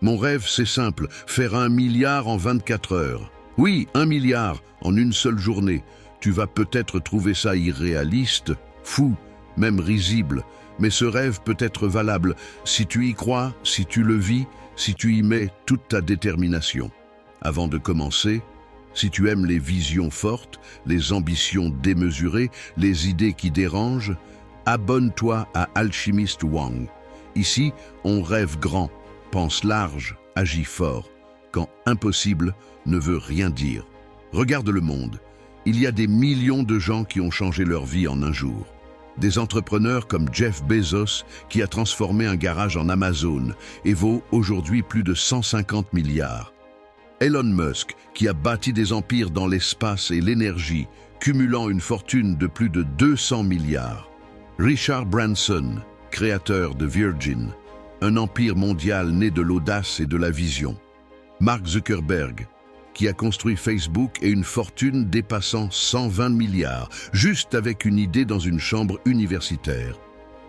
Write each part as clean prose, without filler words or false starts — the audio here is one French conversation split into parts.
Mon rêve, c'est simple, faire 1 milliard en 24 heures. Oui, 1 milliard en une seule journée. Tu vas peut-être trouver ça irréaliste, fou, même risible, mais ce rêve peut être valable si tu y crois, si tu le vis, si tu y mets toute ta détermination. Avant de commencer, si tu aimes les visions fortes, les ambitions démesurées, les idées qui dérangent, abonne-toi à Alchimiste Wang. Ici, on rêve grand, pense large, agit fort, quand impossible ne veut rien dire. Regarde le monde. Il y a des millions de gens qui ont changé leur vie en un jour. Des entrepreneurs comme Jeff Bezos qui a transformé un garage en Amazon et vaut aujourd'hui plus de 150 milliards. Elon Musk qui a bâti des empires dans l'espace et l'énergie, cumulant une fortune de plus de 200 milliards. Richard Branson, créateur de Virgin, un empire mondial né de l'audace et de la vision. Mark Zuckerberg, qui a construit Facebook et une fortune dépassant 120 milliards, juste avec une idée dans une chambre universitaire.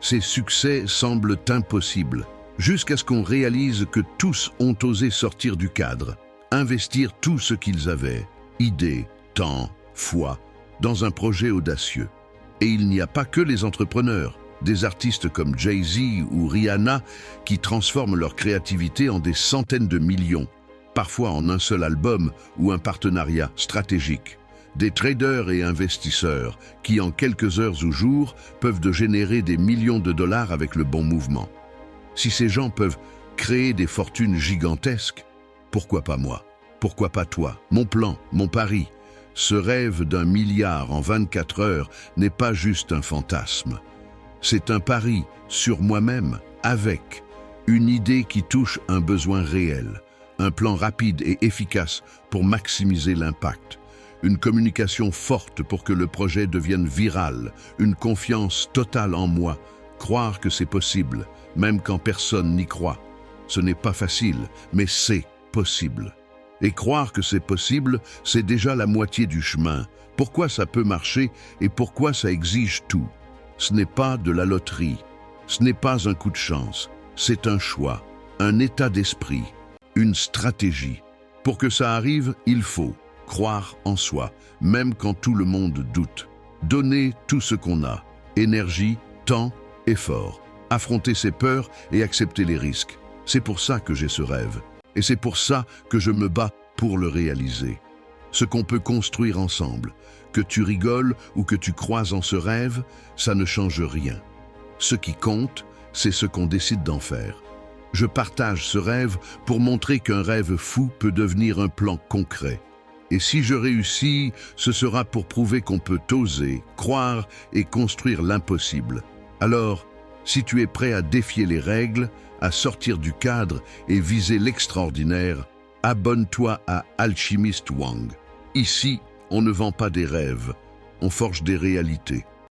Ces succès semblent impossibles, jusqu'à ce qu'on réalise que tous ont osé sortir du cadre, investir tout ce qu'ils avaient, idées, temps, foi, dans un projet audacieux. Et il n'y a pas que les entrepreneurs, des artistes comme Jay-Z ou Rihanna qui transforment leur créativité en des centaines de millions, parfois en un seul album ou un partenariat stratégique. Des traders et investisseurs qui, en quelques heures ou jours, peuvent générer des millions de dollars avec le bon mouvement. Si ces gens peuvent créer des fortunes gigantesques, pourquoi pas moi? Pourquoi pas toi? Mon plan, mon pari. Ce rêve d'1 milliard en 24 heures n'est pas juste un fantasme. C'est un pari sur moi-même, avec une idée qui touche un besoin réel. Un plan rapide et efficace pour maximiser l'impact. Une communication forte pour que le projet devienne viral. Une confiance totale en moi. Croire que c'est possible, même quand personne n'y croit. Ce n'est pas facile, mais c'est possible. Et croire que c'est possible, c'est déjà la moitié du chemin. Pourquoi ça peut marcher et pourquoi ça exige tout? Ce n'est pas de la loterie. Ce n'est pas un coup de chance. C'est un choix, un état d'esprit. Une stratégie. Pour que ça arrive, il faut croire en soi, même quand tout le monde doute. Donner tout ce qu'on a, énergie, temps, effort. Affronter ses peurs et accepter les risques. C'est pour ça que j'ai ce rêve. Et c'est pour ça que je me bats pour le réaliser. Ce qu'on peut construire ensemble, que tu rigoles ou que tu crois en ce rêve, ça ne change rien. Ce qui compte, c'est ce qu'on décide d'en faire. Je partage ce rêve pour montrer qu'un rêve fou peut devenir un plan concret. Et si je réussis, ce sera pour prouver qu'on peut oser, croire et construire l'impossible. Alors, si tu es prêt à défier les règles, à sortir du cadre et viser l'extraordinaire, abonne-toi à Alchimiste Wang. Ici, on ne vend pas des rêves, on forge des réalités.